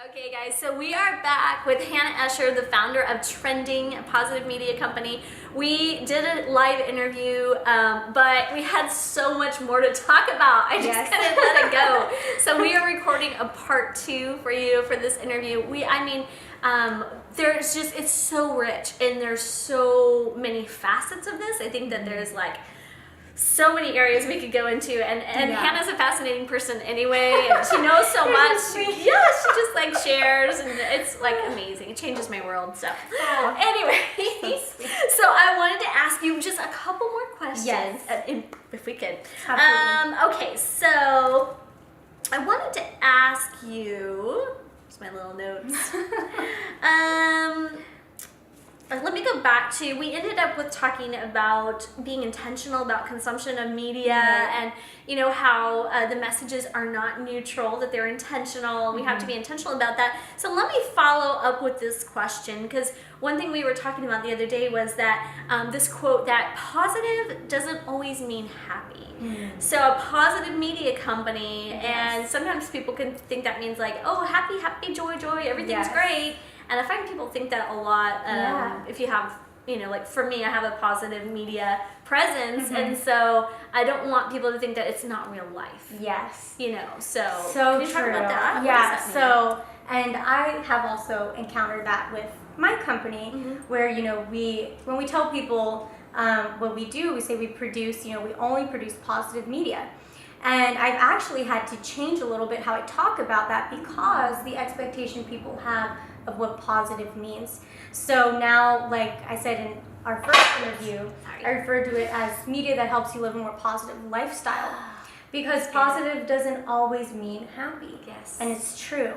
Okay guys, so we are back with Hannah Escher, the founder of Trendeing, a positive media company. We did a live interview, but we had so much more to talk about. I just couldn't let it go. So we are recording a part 2 for you for this interview. There's just, it's so rich and there's so many facets of this. I think that there's like so many areas we could go into, and Hannah's a fascinating person anyway, and she knows so much. She just like shares, and it's like amazing. It changes my world. So anyway, so I wanted to ask you just a couple more questions, if we could. Okay, so I wanted to ask you, here's my little notes. Let me go back to, we ended up with talking about being intentional about consumption of media, and you know how the messages are not neutral, that they're intentional. We have to be intentional about that. So let me follow up with this question, because one thing we were talking about the other day was that this quote that positive doesn't always mean happy. So a positive media company, and sometimes people can think that means like, oh, happy, happy, joy, joy, everything's great. And I find people think that a lot. If you have, you know, like for me, I have a positive media presence, and so I don't want people to think that it's not real life. You know, so can you talk about that? Yeah. And I have also encountered that with my company, where when we tell people what we do, we say we produce. We only produce positive media. And I've actually had to change a little bit how I talk about that, because the expectation people have of what positive means. So now, like I said in our first interview, I refer to it as media that helps you live a more positive lifestyle. Because positive doesn't always mean happy. And it's true.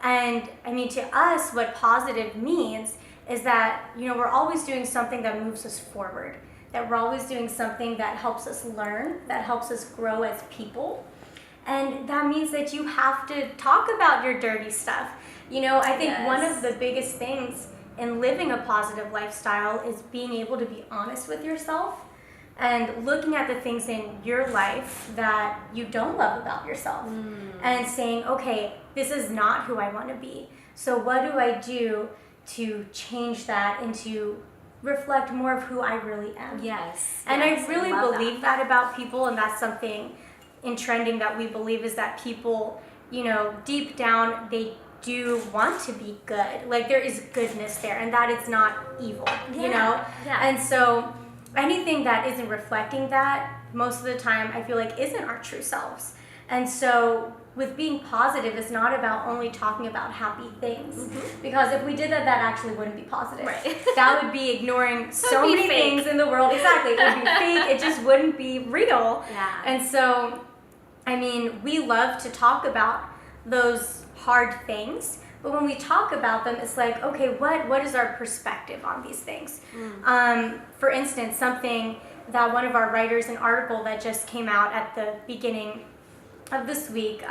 And I mean, to us, what positive means is that, we're always doing something that moves us forward. That we're always doing something that helps us learn, that helps us grow as people. And that means that you have to talk about your dirty stuff. I think one of the biggest things in living a positive lifestyle is being able to be honest with yourself and looking at the things in your life that you don't love about yourself and saying, okay, this is not who I want to be. So what do I do to change that and to reflect more of who I really am? And I really believe that about people, and that's something in Trendeing that we believe, is that people, deep down, they do want to be good. Like, there is goodness there, and that it's not evil, you know? And so anything that isn't reflecting that, most of the time, I feel like isn't our true selves. And so with being positive, it's not about only talking about happy things. Because if we did that, that actually wouldn't be positive. That would be ignoring so many things in the world. It would be fake. It just wouldn't be real. And so, I mean, we love to talk about those hard things, but when we talk about them, it's like, okay, what is our perspective on these things? For instance, something that one of our writers, an article that just came out at the beginning of this week,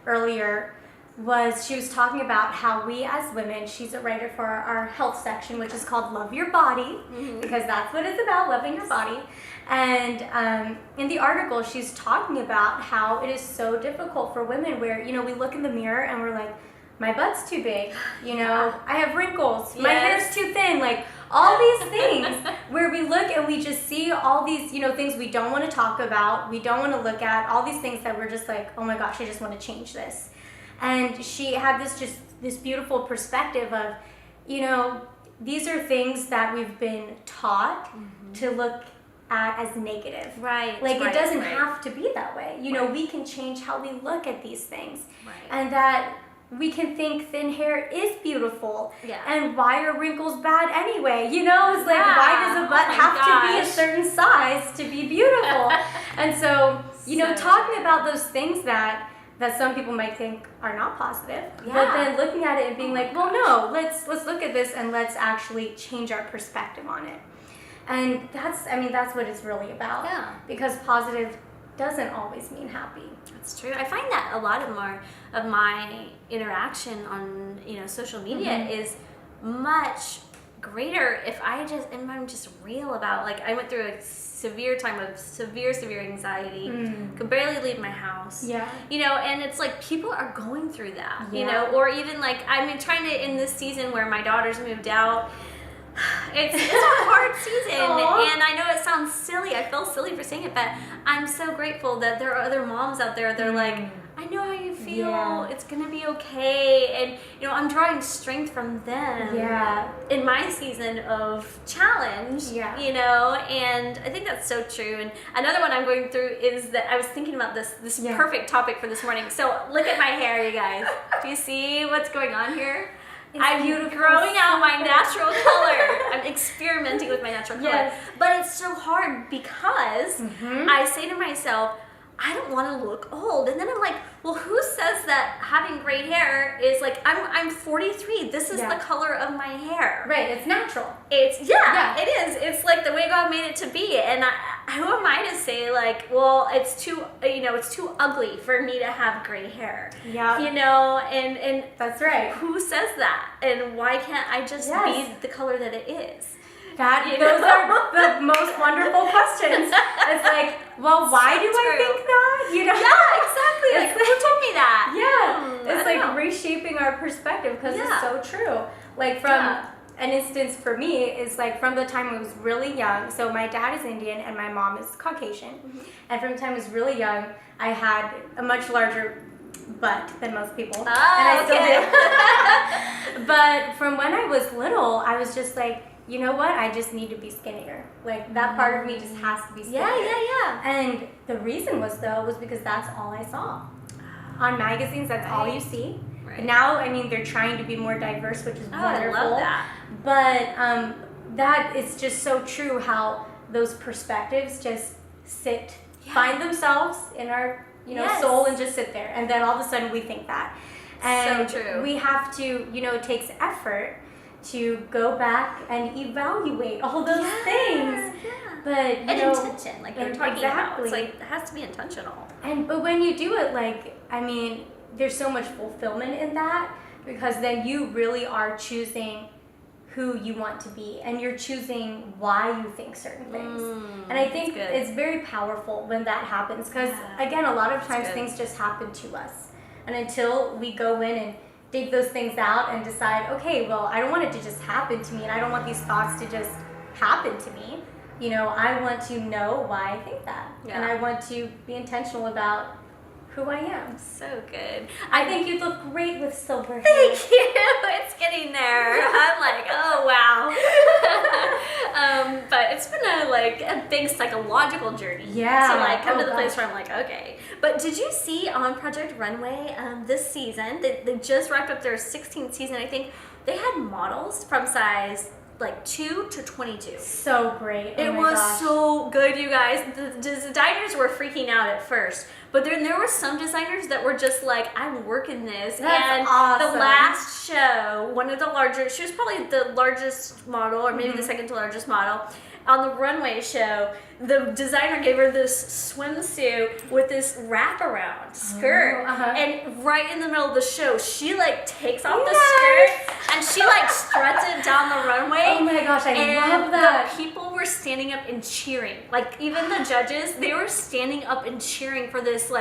earlier, was she was talking about how we as women, she's a writer for our health section, which is called Love Your Body, because that's what it's about, loving your body. And in the article, she's talking about how it is so difficult for women where, we look in the mirror and we're like, my butt's too big, I have wrinkles, my hair's too thin, like all these things where we look and we just see all these, things we don't want to talk about, we don't want to look at, all these things that we're just like, oh my gosh, I just want to change this. And she had this beautiful perspective of, these are things that we've been taught to look at as negative. It doesn't have to be that way. We can change how we look at these things. And that we can think thin hair is beautiful. And why are wrinkles bad anyway? It's like, why does a butt have to be a certain size to be beautiful? And so, talking about those things that some people might think are not positive, but then looking at it and being like, well, no, let's look at this and let's actually change our perspective on it. And that's what it's really about. Because positive doesn't always mean happy. That's true. I find that a lot of my interaction on social media is much great hair if I'm just real about, like, I went through a severe time of severe anxiety, could barely leave my house. Yeah. You know, and it's like people are going through that, you know, or even like, I mean, trying to, in this season where my daughter's moved out, it's a hard season. Aww. And I know it sounds silly. I feel silly for saying it, but I'm so grateful that there are other moms out there that are like, I know how you feel. Yeah. It's gonna be okay. And you know, I'm drawing strength from them. Yeah. In my season of challenge. Yeah. You know, and I think that's so true. And another one I'm going through is that I was thinking about this perfect topic for this morning. So look at my hair, you guys. Do you see what's going on here? I'm growing out my natural color. I'm experimenting with my natural color. Yes. But it's so hard because I say to myself, I don't want to look old. And then I'm like, well, who says that having great hair is like, I'm 43. This is the color of my hair. Right, it's natural. It is. It's like the way God made it to be. And who am I to say like, well, it's too ugly for me to have gray hair. Yeah. You know, and that's right. Who says that? And why can't I just be the color that it is? Those are the most wonderful questions. It's like, well, why do I think that? You know? Yeah, exactly. Like, who told me that? Yeah. It's like reshaping our perspective because it's so true. Like from an instance for me is like from the time I was really young. So my dad is Indian and my mom is Caucasian. And from the time I was really young, I had a much larger butt than most people. And I still do. But from when I was little, I was just like, you know what? I just need to be skinnier. Like that part of me just has to be skinnier. Yeah. And the reason was because that's all I saw. On magazines, that's all you see. Right. Now, I mean, they're trying to be more diverse, which is wonderful. I love that. But that is just so true how those perspectives just find themselves in our soul and just sit there. And then all of a sudden we think that. And so true. We have to, it takes effort to go back and evaluate all those things. Yeah. But intention, like you're talking about. It's like it has to be intentional. But when you do it, like, I mean, there's so much fulfillment in that because then you really are choosing who you want to be and you're choosing why you think certain things. And I think it's very powerful when that happens because again, a lot of times things just happen to us. And until we go in and dig those things out and decide, okay, well, I don't want it to just happen to me and I don't want these thoughts to just happen to me. I want to know why I think that. Yeah. And I want to be intentional about who I am. So good. I think you look great with silver hair. Thank you. It's getting there. I'm like, oh, wow. But it's been a big psychological journey. Yeah. To come to the place where I'm like, okay. But did you see on Project Runway this season, they just wrapped up their 16th season, I think, they had models from size 2 to 22. So great. It was so good, you guys. The designers were freaking out at first, but then there were some designers that were just like, I'm working this. That's awesome. The last show, one of the larger, she was probably the largest model, or maybe the second to largest model, on the runway show, the designer gave her this swimsuit with this wraparound skirt. And right in the middle of the show, she takes off the skirt and she struts it down the runway. Oh my gosh, I love that. The people were standing up and cheering. Even the judges, they were standing up and cheering for this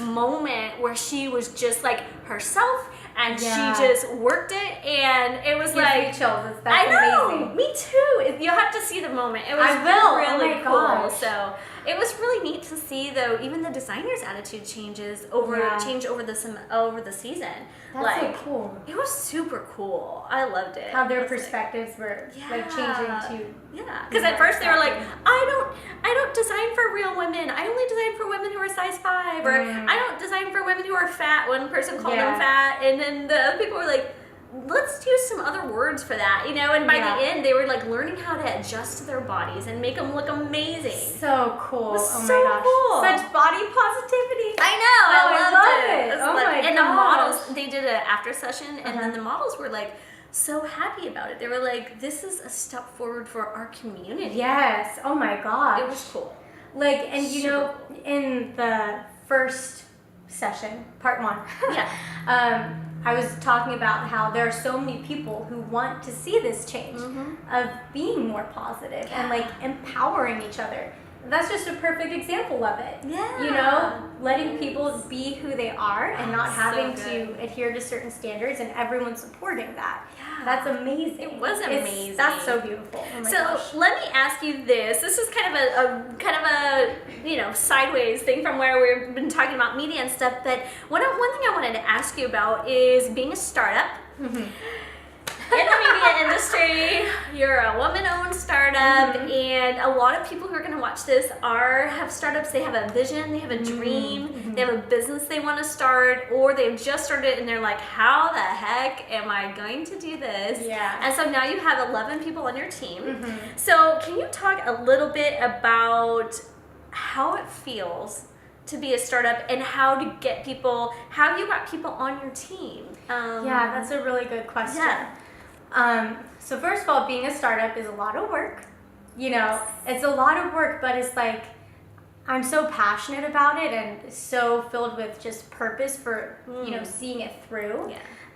moment where she was just herself. And she just worked it, and it was chills. That's I know, amazing. Me too. You'll have to see the moment. It was really cool. Gosh. So it was really neat to see, though. Even the designer's attitude change over the season. That's so cool. It was super cool. I loved it. How their perspectives were changing too. Yeah, because at first they were like, I don't design for real women. I only design for women who are size 5, or I don't design for women who are fat. One person called them fat, and then the other people were like, let's use some other words for that, And by the end, they were learning how to adjust to their bodies and make them look amazing. So cool! Oh my gosh, cool. Such body positivity. I know. I loved it. Oh my gosh. And the models, they did an after session, and then the models were so happy about it. They were like, this is a step forward for our community. Yes. Oh my gosh. It was cool. And in the first session, part 1. I was talking about how there are so many people who want to see this change of being more positive and like empowering each other. That's just a perfect example of it. Yeah. You know, letting people be who they are and not having to adhere to certain standards, and everyone supporting that. Yeah. That's amazing. It was amazing. That's so beautiful. Oh my gosh. Let me ask you this. This is kind of a sideways thing from where we've been talking about media and stuff, but one thing I wanted to ask you about is being a startup. In the media industry, you're a woman-owned startup, and a lot of people who are going to watch this have startups. They have a vision, they have a dream, they have a business they want to start, or they've just started and they're like, how the heck am I going to do this? Yeah. And so now you have 11 people on your team. So can you talk a little bit about how it feels to be a startup and how you got people on your team? Yeah, that's a really good question. Yeah. So first of all, being a startup is a lot of work. You know, it's a lot of work, but it's like, I'm so passionate about it and so filled with just purpose for, seeing it through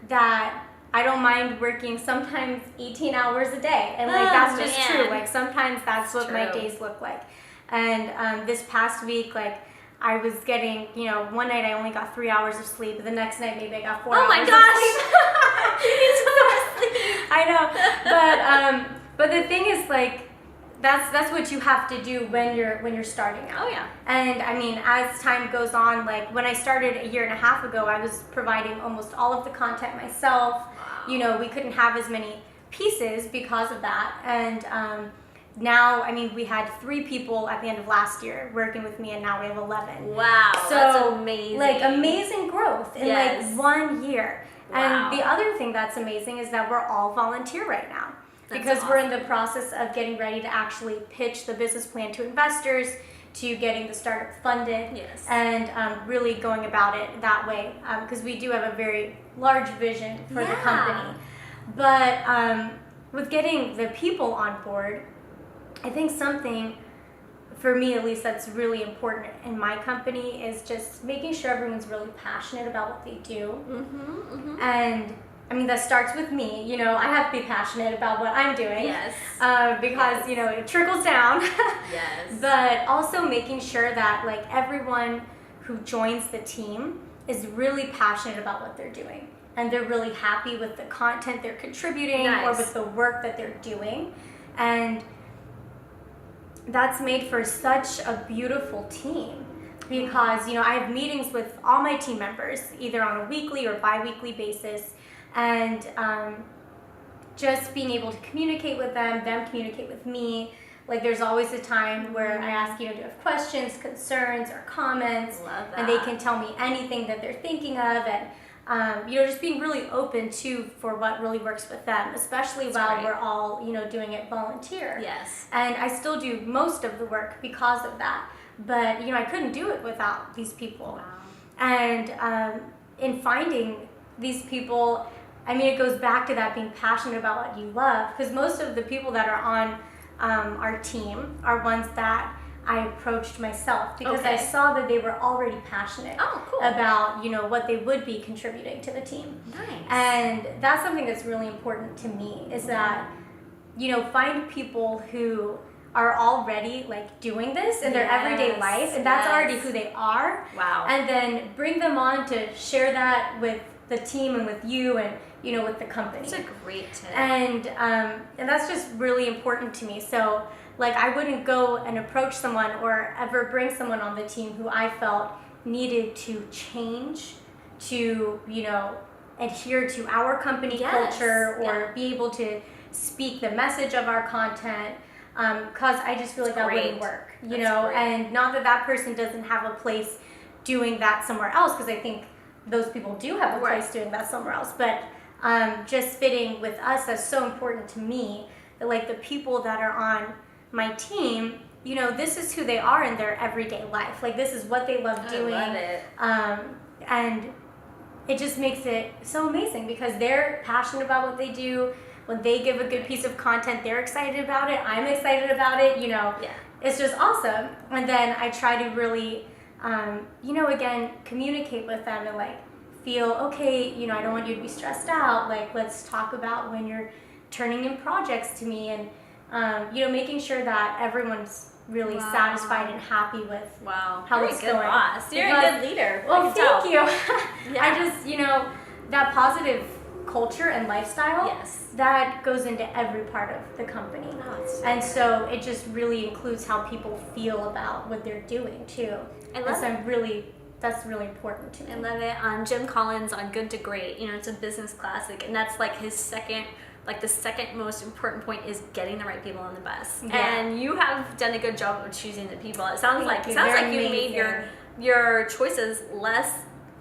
that I don't mind working sometimes 18 hours a day. And like, that's just true. Like sometimes that's what my days look like. And this past week, like, I was getting, one night I only got 3 hours of sleep. The next night maybe I got 4 hours. Oh my gosh! You need so much sleep. I know, but the thing is, like, that's what you have to do when you're starting out. Oh yeah. And I mean, as time goes on, like when I started a year and a half ago, I was providing almost all of the content myself. Wow. We couldn't have as many pieces because of that, and now, I mean, we had 3 people at the end of last year working with me, and now we have 11. Wow, so, that's amazing. Like, amazing growth in like 1 year. Wow. And the other thing that's amazing is that we're all volunteer right now. That's because awesome. We're in the process of getting ready to actually pitch the business plan to investors, to getting the startup funded, and really going about it that way. Because we do have a very large vision for the company. But with getting the people on board, I think something, for me at least, that's really important in my company is just making sure everyone's really passionate about what they do. And I mean, that starts with me. I have to be passionate about what I'm doing. Because, it trickles down. But also making sure that, like, everyone who joins the team is really passionate about what they're doing. And they're really happy with the content they're contributing or with the work that they're doing. And that's made for such a beautiful team because, I have meetings with all my team members, either on a weekly or bi-weekly basis, and just being able to communicate with them communicate with me. Like, there's always a time where I ask, do you have questions, concerns, or comments? Love that. And they can tell me anything that they're thinking of, and just being really open for what really works with them, especially while we're all, doing it volunteer. And I still do most of the work because of that. But, I couldn't do it without these people. And in finding these people, I mean, it goes back to that being passionate about what you love, because most of the people that are on our team are ones that I approached myself because I saw that they were already passionate about, what they would be contributing to the team. And that's something that's really important to me is that, find people who are already like doing this in their everyday life, and that's already who they are. And then bring them on to share that with the team and with you and, with the company. That's a great tip. And that's just really important to me. So, like, I wouldn't go and approach someone or ever bring someone on the team who I felt needed to change to, adhere to our company culture or be able to speak the message of our content, because I just feel like that wouldn't work, and not that person doesn't have a place doing that somewhere else, because I think those people do have a place doing that somewhere else, but just fitting with us, that's so important to me, that like the people that are on my team, this is who they are in their everyday life. Like, this is what they love doing. I love it. And it just makes it so amazing because they're passionate about what they do. When they give a good piece of content, they're excited about it. I'm excited about it. It's just awesome. And then I try to really, again, communicate with them and like feel, okay, you know, I don't want you to be stressed out. Like, let's talk about when you're turning in projects to me, and you know, making sure that everyone's really satisfied and happy with how it's going. Boss. You're a good leader. Well, thank you. I just, you know, that positive culture and lifestyle, that goes into every part of the company. And so it just really includes how people feel about what they're doing too. That's really important to me. I love it. On Jim Collins on Good to Great, you know, it's a business classic, and that's like his the second most important point is getting the right people on the bus. And you have done a good job of choosing the people. It sounds like you made your choices less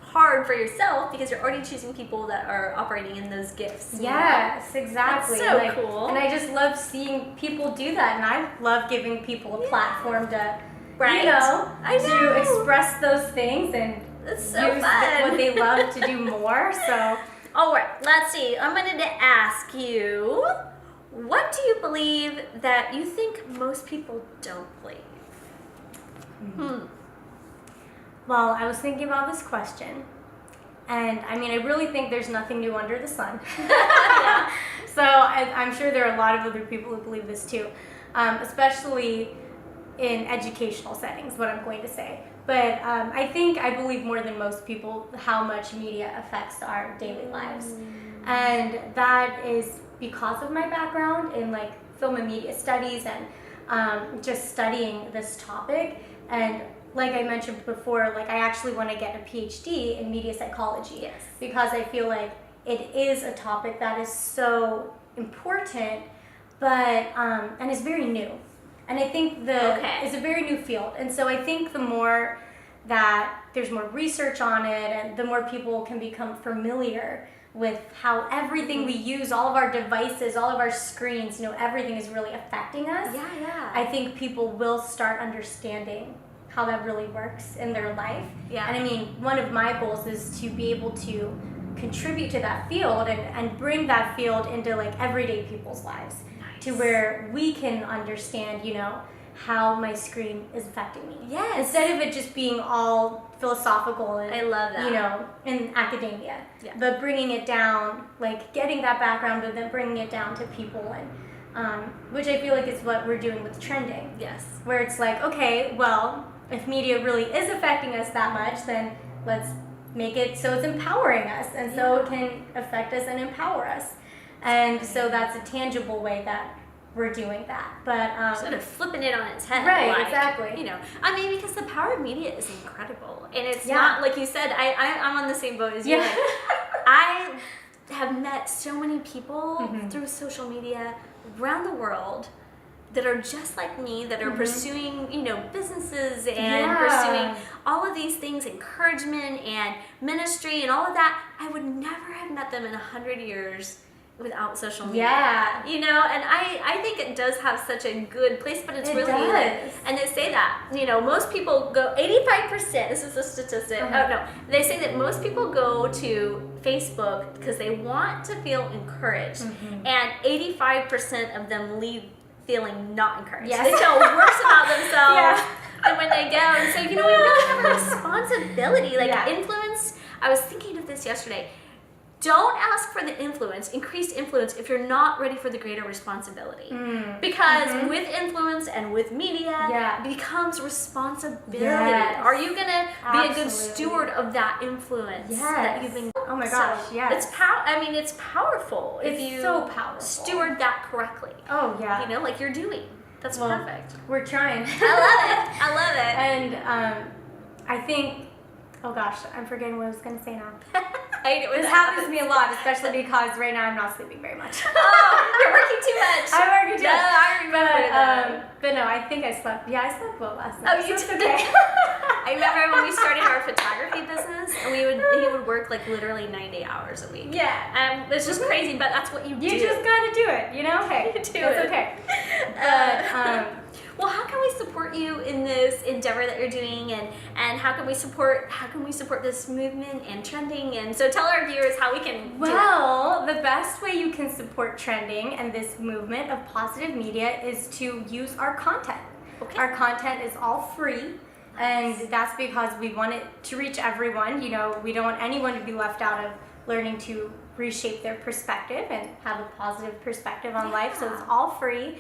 hard for yourself because you're already choosing people that are operating in those gifts. Yes, exactly. That's so cool. And I just love seeing people do that, and I love giving people a platform to, you know, to express those things and use what they love to do more. So, all right, let's see. I'm going to ask you, what do you believe that you think most people don't believe? Well, I was thinking about this question, and I mean, I really think there's nothing new under the sun. So I'm sure there are a lot of other people who believe this too, especially in educational settings, what I'm going to say. But I believe more than most people how much media affects our daily lives. And that is because of my background in like film and media studies and just studying this topic. And like I mentioned before, like I actually want to get a PhD in media psychology because I feel like it is a topic that is so important, but and is very new. And I think it's a very new field. And so I think the more that there's more research on it and the more people can become familiar with how everything we use, all of our devices, all of our screens, you know, everything is really affecting us. I think people will start understanding how that really works in their life. And I mean, one of my goals is to be able to contribute to that field and bring that field into like everyday people's lives. To where we can understand, you know, how my screen is affecting me. Instead of it just being all philosophical and, I love that. You know, in academia. But bringing it down, like getting that background, but then bringing it down to people, and which I feel like is what we're doing with Trending. Where it's like, okay, well, if media really is affecting us that much, then let's make it so it's empowering us, and so it can affect us and empower us. And so that's a tangible way that we're doing that. But sort of flipping it on its head. Right, exactly. You know, I mean, because the power of media is incredible. And it's not, like you said, I'm on the same boat as you. Like, I have met so many people through social media around the world that are just like me, that are pursuing, you know, businesses and pursuing all of these things, encouragement and ministry and all of that. I would never have met them in 100 years without social media. You know, and I think it does have such a good place, but it's really does. And they say that, you know, most people go 85%, this is a statistic. Oh no, they say that most people go to Facebook because they want to feel encouraged, and 85% of them leave feeling not encouraged. They feel worse about themselves than when they go. And so, you know, we really have a responsibility, like influence. I was thinking of this yesterday. Don't ask for the increased influence, if you're not ready for the greater responsibility. Because with influence and with media, it becomes responsibility. Are you going to be a good steward of that influence that you've been? Oh my gosh, It's it's powerful if you so powerful. Steward that correctly. You know, like you're doing. That's perfect. We're trying. I love it. And I think, oh gosh, I'm forgetting what I was going to say now. This happens to me a lot, especially because right now I'm not sleeping very much. You're working too much. I'm working too much. I remember that. But no, I think I slept. Yeah, I slept well last night. Oh, you did? Okay. I remember when we started our photography business, and he would work like literally 90 hours a week. It's just crazy, but that's what you do. You just gotta do it, you know? Hey, it's okay. But, well, how can we support you in this endeavor that you're doing, and how can we support this movement and Trending? And so tell our viewers how we can Well, the best way you can support Trending and this movement of positive media is to use our content. Our content is all free. And that's because we want it to reach everyone. You know, we don't want anyone to be left out of learning to reshape their perspective and have a positive perspective on life. So it's all free.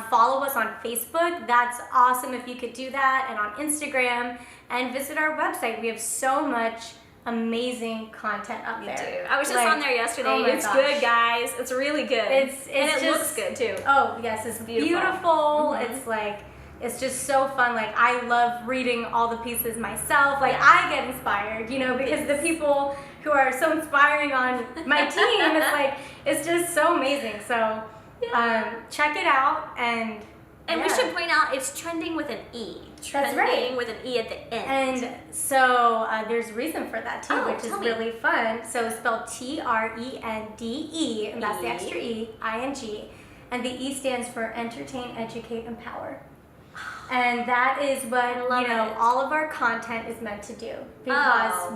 Follow us on Facebook. That's awesome if you could do that. And on Instagram. And visit our website. We have so much amazing content up there. Me too. I was just on there yesterday. Oh it's good, guys. It's really good. And it looks good too. Oh yes, it's beautiful. It's like, it's just so fun. Like, I love reading all the pieces myself. Like, I get inspired, you know, because the people who are so inspiring on my team, it's like, it's just so amazing. So check it out. And we should point out it's trending with an E. That's right. With an E at the end. And so there's a reason for that too, which is really fun. So it's spelled Trende, and that's the extra E, ING. And the E stands for entertain, educate, empower. And that is what, you know, all of our content is meant to do. Because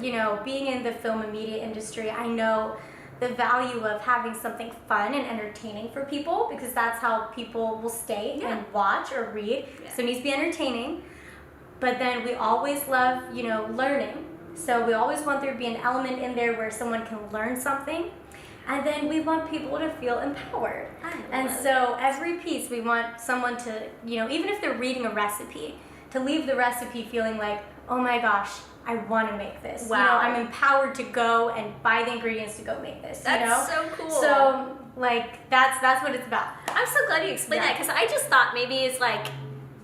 you know, being in the film and media industry, I know the value of having something fun and entertaining for people, because that's how people will stay and watch or read. So it needs to be entertaining. But then we always love, you know, learning. So we always want there to be an element in there where someone can learn something. And then we want people to feel empowered. And so every piece, we want someone to, you know, even if they're reading a recipe, to leave the recipe feeling like, oh my gosh, I want to make this. Wow. You know, I'm empowered to go and buy the ingredients to go make this. That's you know? so cool. So, like, that's what it's about. I'm so glad you explained that, because I just thought maybe it's like,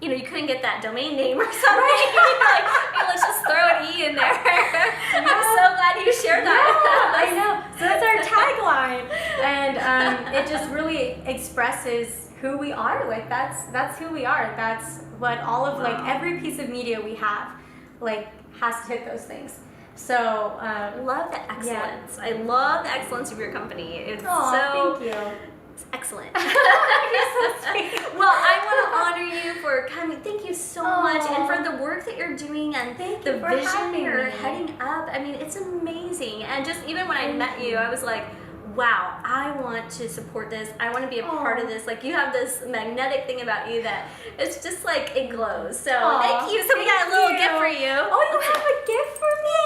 you know, you couldn't get that domain name or something. Like, hey, let's just throw an E in there. I'm so glad you shared that. I know. So that's our tagline, and it just really expresses who we are. Like, that's who we are. That's what all of like every piece of media we have, like, has to hit those things. So love the excellence. I love the excellence of your company. It's thank you. It's excellent. You're so sweet. Well, I want to honor you for coming. Thank you so much, and for the work that you're doing and the vision you're heading up. I mean, it's amazing. And just even when I met you, I was like, wow, I want to support this. I want to be a part of this. Like, you have this magnetic thing about you that it's just like, it glows. So thank you. So we got a little gift for you. Oh, you have a gift for me?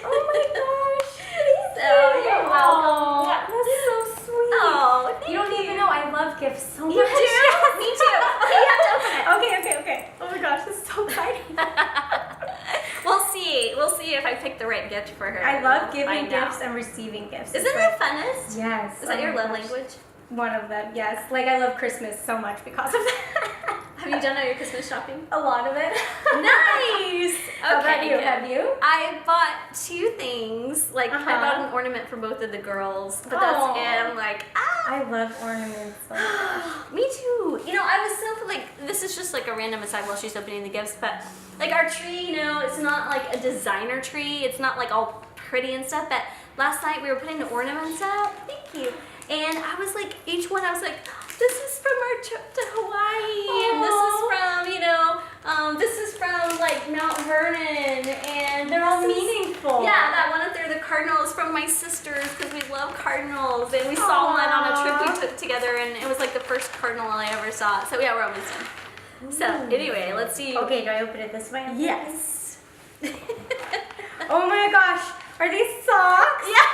Oh my gosh. So you're welcome. That's so sweet. Oh, thank you don't even know, I love gifts so much. You do? Me too. Okay, you have to open it. Okay. Oh my gosh, this is so exciting. We'll see if I picked the right gift for her. I love giving gifts and receiving gifts. Isn't that funnest? Yes. Is that your love language? One of them, yes. Like, I love Christmas so much because of that. Have you done all your Christmas shopping? A lot of it. Nice. How about you? Have you? I bought 2 things. Like, I bought an ornament for both of the girls, but that's it. I'm like, I love ornaments so much. Me too. You know, I was so like, this is just like a random aside while she's opening the gifts, but like our tree, you know, it's not like a designer tree. It's not like all pretty and stuff, but last night we were putting the ornaments out. Thank you. And I was like, each one, I was like, this is from our trip to Hawaii, and this is from, you know, this is from like Mount Vernon, and they're all meaningful. Yeah, that one up there, the cardinal, is from my sisters because we love cardinals, and we saw one on a trip we took together, and it was like the first cardinal I ever saw. So yeah, we're almost done. So anyway, let's see. Okay, do I open it this way? Yes. Oh my gosh, are these socks? Yeah.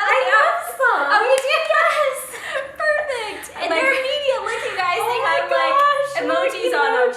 I love socks. Oh, you do? Yes. Perfect. And like, they're immediate. Look, you guys. They have like emojis on them.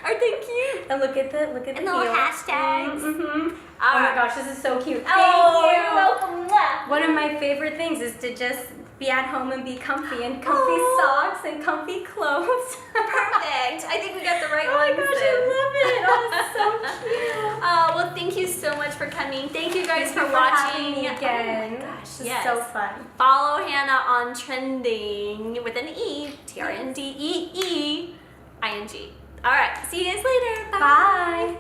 Aren't they cute? And look at the and the little hashtags. Oh my gosh, this is so cute. Thank you. You're welcome. One of my favorite things is to just be at home and be comfy, and comfy socks and comfy clothes. Perfect. I think we got the right one. ones. Oh my gosh, I love it. Oh, it's so cute. Well, thank you so much for coming. Thank you guys for watching watching. again. Oh my gosh, this is so fun. Follow Hannah on Trendeing with an E, Trendeing. All right, see you guys later. Bye. Bye.